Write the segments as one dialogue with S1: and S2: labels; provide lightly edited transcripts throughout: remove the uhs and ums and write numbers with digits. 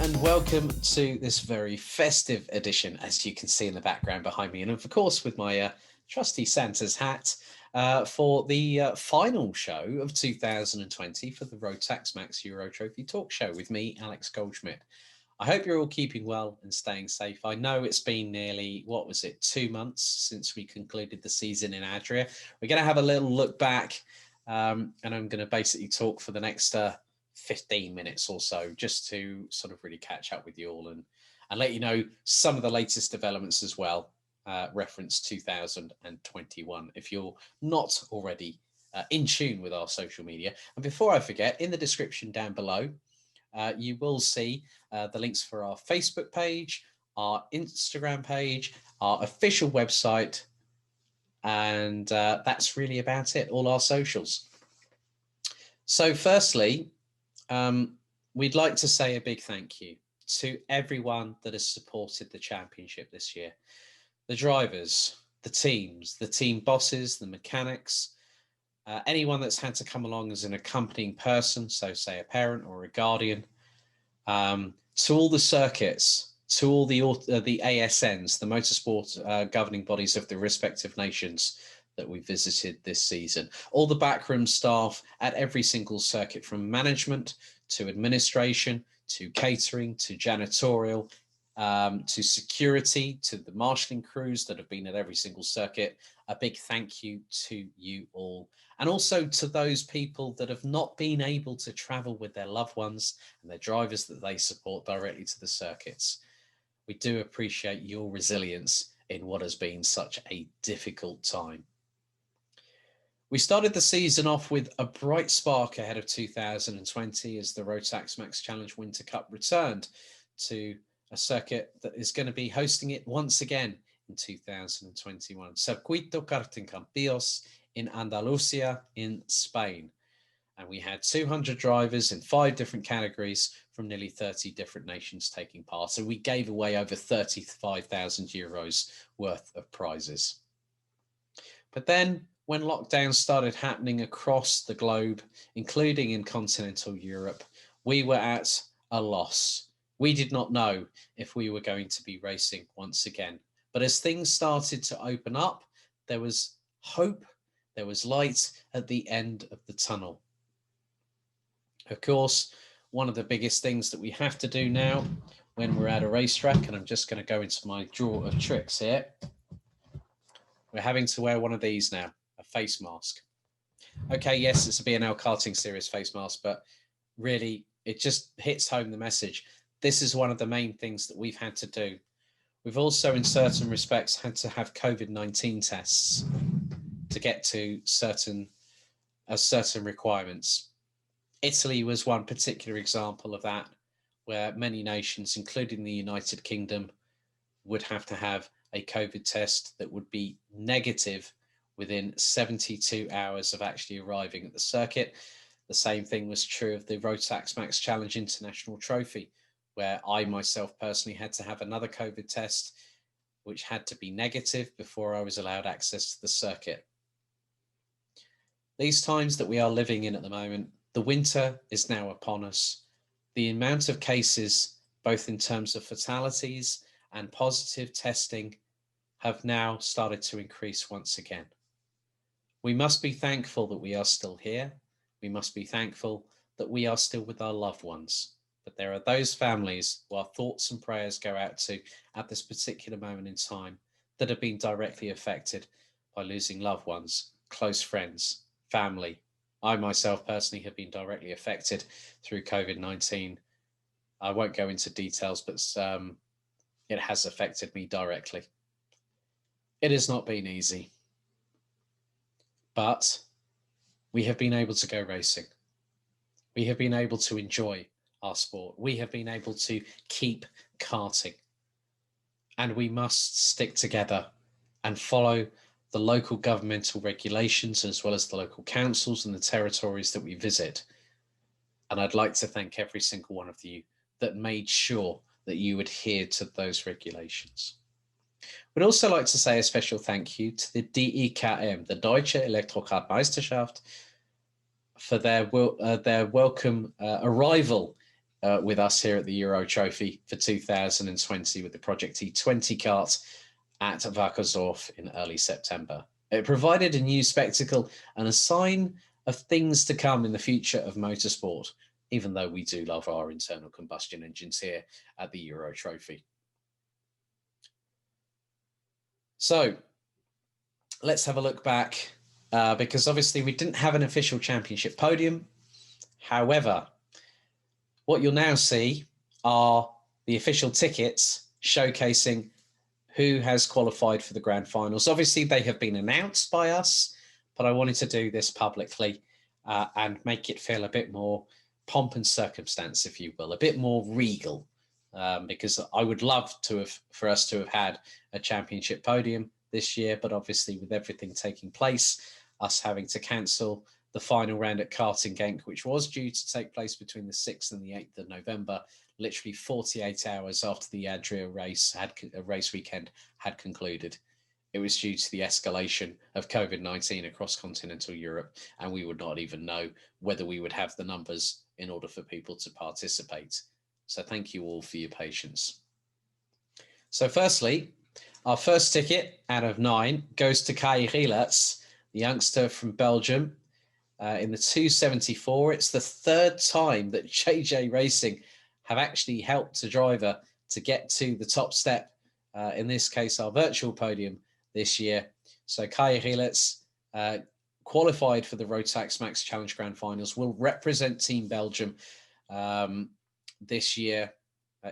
S1: and welcome to this very festive edition, as you can see in the background behind me, and of course with my trusty Santa's hat for the final show of 2020 for the Rotax Max Euro Trophy Talk Show with me, Alex Goldschmidt. I hope you're all keeping well and staying safe. I know it's been nearly, 2 months since we concluded the season in Adria. We're going to have a little look back, and I'm going to basically talk for the next 15 minutes or so, just to sort of really catch up with you all and let you know some of the latest developments as well, reference 2021, if you're not already in tune with our social media. And before I forget, in the description down below, you will see the links for our Facebook page, our Instagram page, our official website, and that's really about it, all our socials. So firstly, we'd like to say a big thank you to everyone that has supported the championship this year. The drivers, the teams, the team bosses, the mechanics, anyone that's had to come along as an accompanying person, so say a parent or a guardian, to all the circuits, to all the ASNs, the motorsport governing bodies of the respective nations that we visited this season, all the backroom staff at every single circuit, from management to administration to catering to janitorial, to security, to the marshalling crews that have been at every single circuit. A big thank you to you all. And also to those people that have not been able to travel with their loved ones and their drivers that they support directly to the circuits. We do appreciate your resilience in what has been such a difficult time. We started the season off with a bright spark ahead of 2020 as the Rotax Max Challenge Winter Cup returned to a circuit that is going to be hosting it once again in 2021. Circuito Karting Campillos in Andalusia in Spain. And we had 200 drivers in 5 different categories from nearly 30 different nations taking part. So we gave away over 35,000 euros worth of prizes. But then when lockdowns started happening across the globe, including in continental Europe, we were at a loss. We did not know if we were going to be racing once again. But as things started to open up, there was hope, there was light at the end of the tunnel. Of course, one of the biggest things that we have to do now when we're at a racetrack, and I'm just going to go into my drawer of tricks here, we're having to wear one of these now, a face mask. Okay, yes, it's a B&L Karting Series face mask, but really it just hits home the message. This is one of the main things that we've had to do. We've also, in certain respects, had to have COVID-19 tests to get to certain requirements. Italy was one particular example of that, where many nations, including the United Kingdom, would have to have a COVID test that would be negative within 72 hours of actually arriving at the circuit. The same thing was true of the Rotax Max Challenge International Trophy, where I myself personally had to have another COVID test, which had to be negative before I was allowed access to the circuit. These times that we are living in at the moment, the winter is now upon us. The amount of cases, both in terms of fatalities and positive testing, have now started to increase once again. We must be thankful that we are still here. We must be thankful that we are still with our loved ones. But there are those families who our thoughts and prayers go out to at this particular moment in time that have been directly affected by losing loved ones, close friends, family. I myself personally have been directly affected through COVID-19. I won't go into details, but it has affected me directly. It has not been easy, but we have been able to go racing. We have been able to enjoy our sport. We have been able to keep karting, and we must stick together and follow the local governmental regulations as well as the local councils and the territories that we visit. And I'd like to thank every single one of you that made sure that you adhere to those regulations. We'd also like to say a special thank you to the DEKM, the Deutsche Elektrokartmeisterschaft, for their welcome arrival with us here at the Euro Trophy for 2020 with the Project E20 kart at Wackersdorf in early September. It provided a new spectacle and a sign of things to come in the future of motorsport, even though we do love our internal combustion engines here at the Euro Trophy. So let's have a look back, because obviously we didn't have an official championship podium. However, what you'll now see are the official tickets showcasing who has qualified for the grand finals. Obviously, they have been announced by us, but I wanted to do this publicly and make it feel a bit more pomp and circumstance, if you will, a bit more regal, because I would love for us to have had a championship podium this year, but obviously with everything taking place, us having to cancel the final round at Karting Genk, which was due to take place between the 6th and the 8th of November, literally 48 hours after the Adria race weekend had concluded. It was due to the escalation of COVID-19 across continental Europe, and we would not even know whether we would have the numbers in order for people to participate. So thank you all for your patience. So firstly, our first ticket out of 9 goes to Kai Rielerts, the youngster from Belgium, in the 274. It's the third time that JJ Racing have actually helped a driver to get to the top step, in this case, our virtual podium this year. So Kai Rielerts qualified for the Rotax Max Challenge Grand Finals, will represent Team Belgium this year,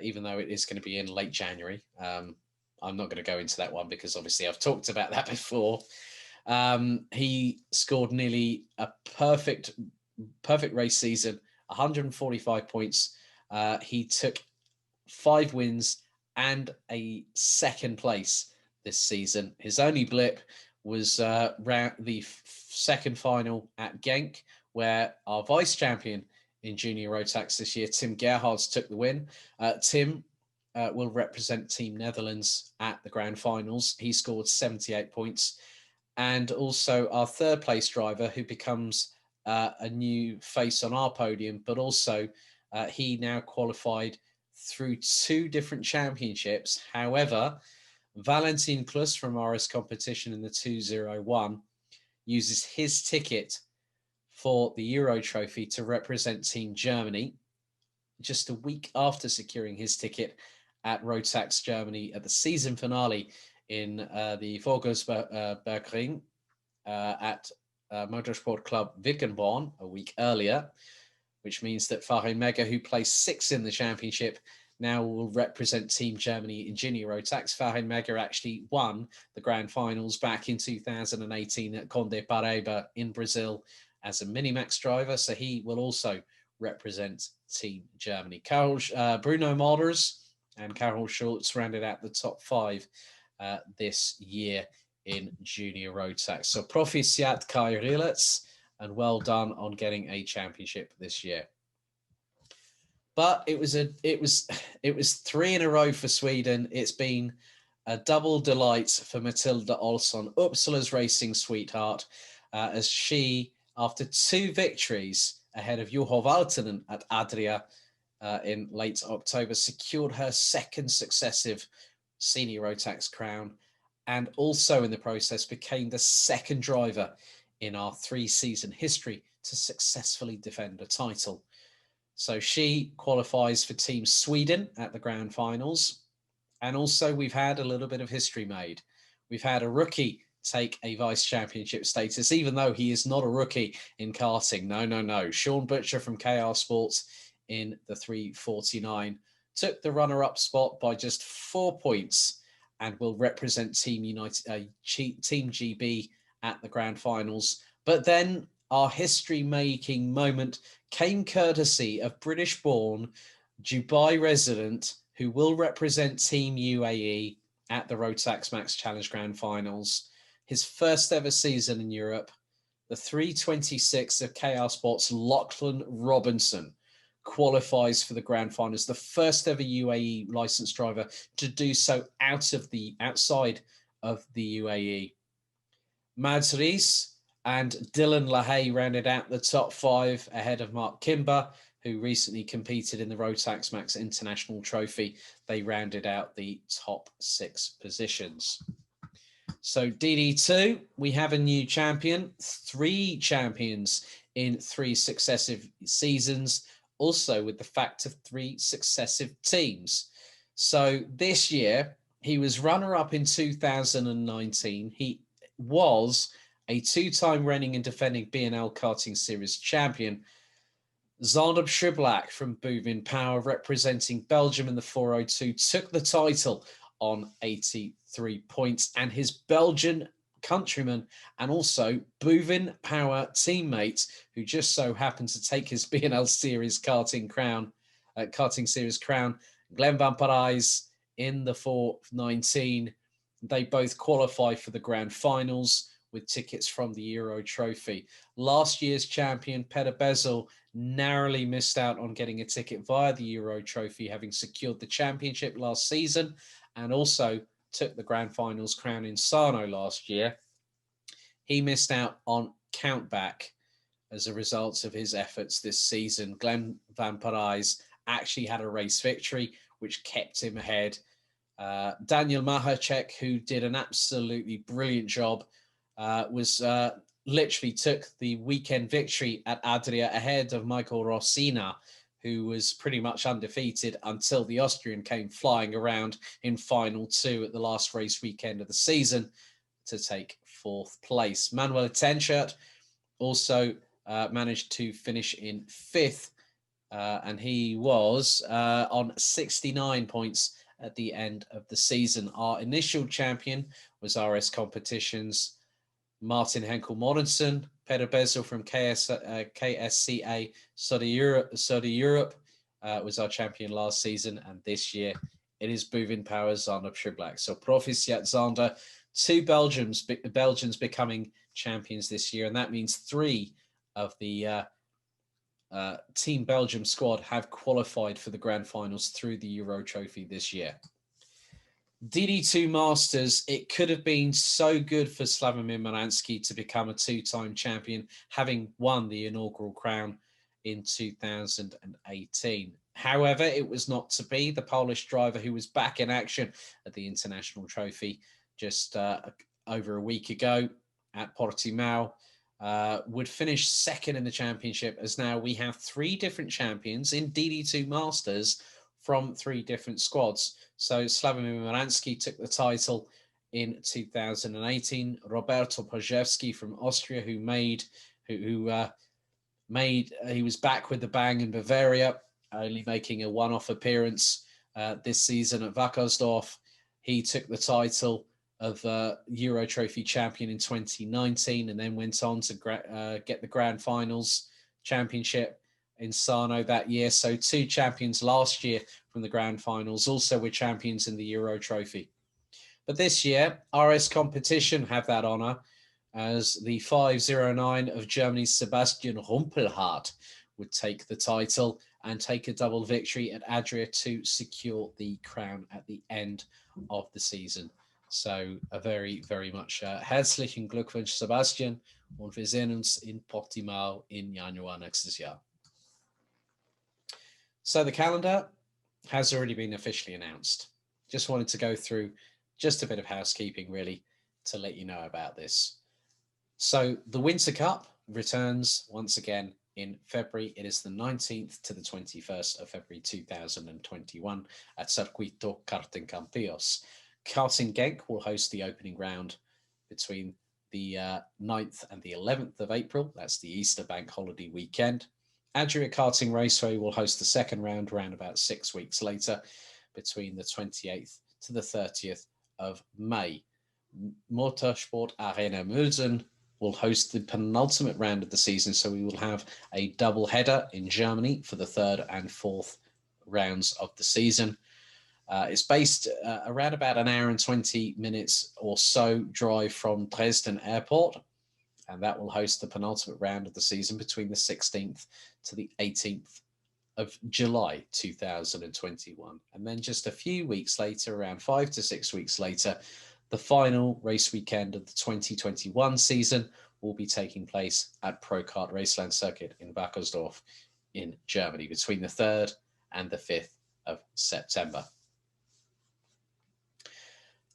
S1: even though it is going to be in late January. I'm not going to go into that one because obviously I've talked about that before. He scored nearly a perfect race season, 145 points. He took 5 wins and a second place this season. His only blip was the second final at Genk, where our vice champion in Junior Rotax this year, Tim Gerhards, took the win. Tim will represent Team Netherlands at the grand finals. He scored 78 points. And also our third place driver, who becomes a new face on our podium, but also he now qualified through 2 different championships. However, Valentin Klus from RS Competition in the 201 uses his ticket for the Euro Trophy to represent Team Germany just a week after securing his ticket at Rotax Germany at the season finale in the Vogelsbergring at Motorsport Club Wickenborn a week earlier, which means that Farin Mega, who placed 6th in the championship, now will represent Team Germany in Junior Rotax. Farin Mega actually won the grand finals back in 2018 at Conde Paraiba in Brazil as a Minimax driver, so he will also represent Team Germany. Bruno Molders and Karol Schultz rounded out the top 5 this year in Junior Rotax. So Proficiat Kai Rielerts, and well done on getting a championship this year. But it was 3 in a row for Sweden. It's been a double delight for Matilda Olsson, Uppsala's racing sweetheart, as she, after 2 victories ahead of Juho Valtonen at Adria in late October, secured her 2nd successive Senior Rotax crown, and also in the process became the 2nd driver in our 3-season history to successfully defend a title. So she qualifies for Team Sweden at the grand finals. And also we've had a little bit of history made. We've had a rookie take a vice championship status, even though he is not a rookie in karting. No. Sean Butcher from KR Sports in the 349 took the runner-up spot by just 4 points and will represent Team Team GB at the grand finals. But then our history-making moment came courtesy of British-born, Dubai resident, who will represent Team UAE at the Rotax Max Challenge Grand Finals. His first ever season in Europe, the 326 of KR Sports, Lachlan Robinson, qualifies for the grand finals, the first ever UAE licensed driver to do so outside of the UAE. Mads Rees and Dylan LaHaye rounded out the top 5 ahead of Mark Kimber, who recently competed in the Rotax Max International Trophy. They rounded out the top 6 positions. So DD2, we have a new champion, 3 champions in 3 successive seasons, also with the fact of 3 successive teams. So this year, he was runner-up in 2019. He was a 2-time reigning and defending B&L Karting Series champion. Zander Schiblak from Buvin Power, representing Belgium in the 402, took the title on 83 points, and his Belgian countryman and also Buvin Power teammate, who just so happened to take his B&L Series karting series crown, Glenn Van Parijs in the 419. They both qualify for the grand finals with tickets from the Euro Trophy. Last year's champion, Peter Bezel, narrowly missed out on getting a ticket via the Euro Trophy, having secured the championship last season and also took the grand finals crown in Sarno last year. He missed out on countback as a result of his efforts this season. Glenn Van Parijs actually had a race victory, which kept him ahead. Daniel Mahacek, who did an absolutely brilliant job, literally took the weekend victory at Adria ahead of Michael Rossina, who was pretty much undefeated until the Austrian came flying around in final 2 at the last race weekend of the season to take 4th place. Manuel Tenschert also managed to finish in 5th, and he was on 69 points at the end of the season. Our initial champion was RS Competitions, Martin Henkel Mortensen. Peter Bezel from KSCA Soda Europe was our champion last season, and this year it is Buvin Power Zander Schiblak. So Proficiat Zander, 2 Belgians becoming champions this year, and that means 3 of the Team Belgium squad have qualified for the grand finals through the Euro Trophy this year. DD2 Masters, it could have been so good for Slavomir Maransky to become a 2-time champion, having won the inaugural crown in 2018. However, it was not to be. The Polish driver, who was back in action at the International Trophy just over a week ago at Portimao, would finish 2nd in the championship, as now we have 3 different champions in DD2 Masters from 3 different squads. So Slavomir Maransky took the title in 2018. Roberto Pojewski from Austria, he was back with the bang in Bavaria, only making a one-off appearance this season at Wackersdorf. He took the title of Euro Trophy champion in 2019, and then went on to get the grand finals championship in Sarno that year. So 2 champions last year from the grand finals, also were champions in the Euro Trophy. But this year, RS Competition have that honor, as the 509 of Germany's Sebastian Rumpelhardt would take the title and take a double victory at Adria to secure the crown at the end of the season. So a very, very much herzlichen Glückwunsch, Sebastian, und wir sehen uns in Portimao in Januar nächstes Jahr. So the calendar has already been officially announced. Just wanted to go through just a bit of housekeeping, really, to let you know about this. So the Winter Cup returns once again in February. It is the 19th to the 21st of February 2021 at Circuito Karting Campillos. Karting Genk will host the opening round between the 9th and the 11th of April. That's the Easter bank holiday weekend. Adria Karting Raceway will host the second round around about 6 weeks later, between the 28th to the 30th of May. Motorsport Arena Mülsen will host the penultimate round of the season, so we will have a double header in Germany for the 3rd and 4th rounds of the season. It's based around about an hour and 20 minutes or so drive from Dresden Airport, and that will host the penultimate round of the season between the 16th to the 18th of July 2021. And then just a few weeks later, around 5 to 6 weeks later, the final race weekend of the 2021 season will be taking place at Pro Kart Raceland Circuit in Wackersdorf in Germany between the 3rd and the 5th of September.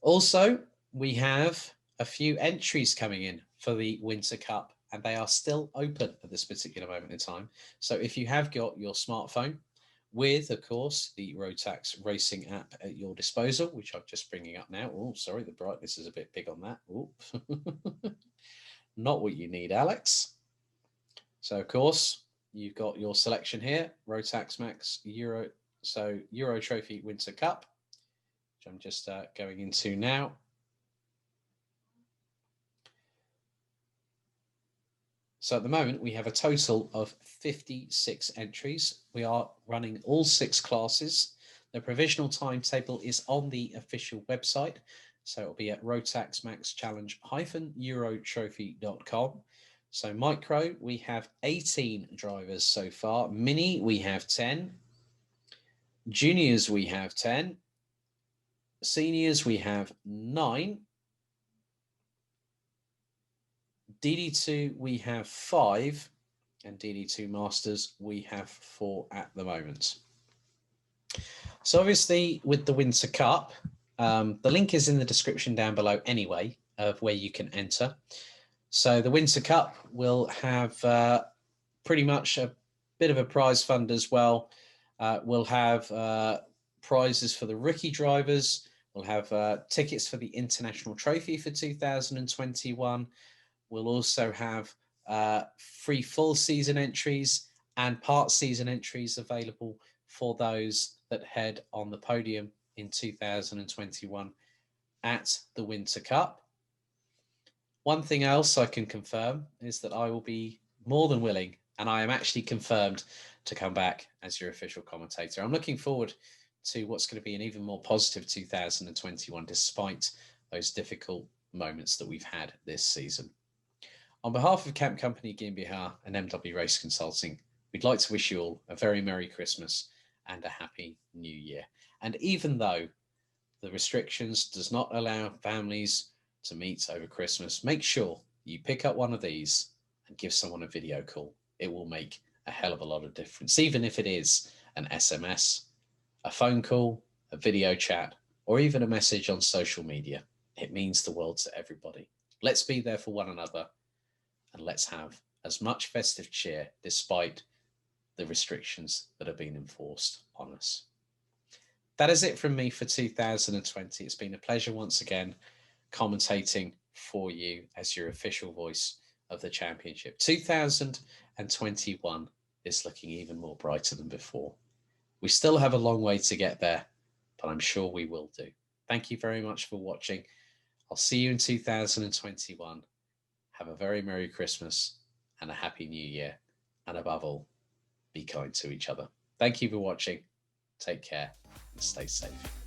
S1: Also, we have a few entries coming in for the Winter Cup, and they are still open at this particular moment in time. So if you have got your smartphone with, of course, the Rotax racing app at your disposal, which I'm just bringing up now. Oh, sorry, the brightness is a bit big on that. Oh, not what you need, Alex. So, of course, you've got your selection here, Rotax Max Euro, so Euro Trophy Winter Cup, which I'm just going into now. So at the moment, we have a total of 56 entries. We are running all 6 classes. The provisional timetable is on the official website. So it'll be at rotaxmaxchallenge-eurotrophy.com. So micro, we have 18 drivers so far. Mini, we have 10. Juniors, we have 10. Seniors, we have 9. DD2, we have 5. And DD2 Masters, we have 4 at the moment. So obviously with the Winter Cup, the link is in the description down below anyway of where you can enter. So the Winter Cup will have pretty much a bit of a prize fund as well. We'll have prizes for the rookie drivers. We'll have tickets for the International Trophy for 2021. We'll also have free full season entries and part season entries available for those that head on the podium in 2021 at the Winter Cup. One thing else I can confirm is that I will be more than willing, and I am actually confirmed to come back as your official commentator. I'm looking forward to what's going to be an even more positive 2021 despite those difficult moments that we've had this season. On behalf of Camp Company GmbH and MW Race Consulting, we'd like to wish you all a very Merry Christmas and a Happy New Year. And even though the restrictions does not allow families to meet over Christmas, make sure you pick up one of these and give someone a video call. It will make a hell of a lot of difference, even if it is an SMS, a phone call, a video chat, or even a message on social media. It means the world to everybody. Let's be there for one another, and let's have as much festive cheer despite the restrictions that have been enforced on us. That is it from me for 2020. It's been a pleasure once again commentating for you as your official voice of the championship. 2021 is looking even more brighter than before. We still have a long way to get there, but I'm sure we will do. Thank you very much for watching. I'll see you in 2021. Have a very Merry Christmas and a Happy New Year. And above all, be kind to each other. Thank you for watching. Take care and stay safe.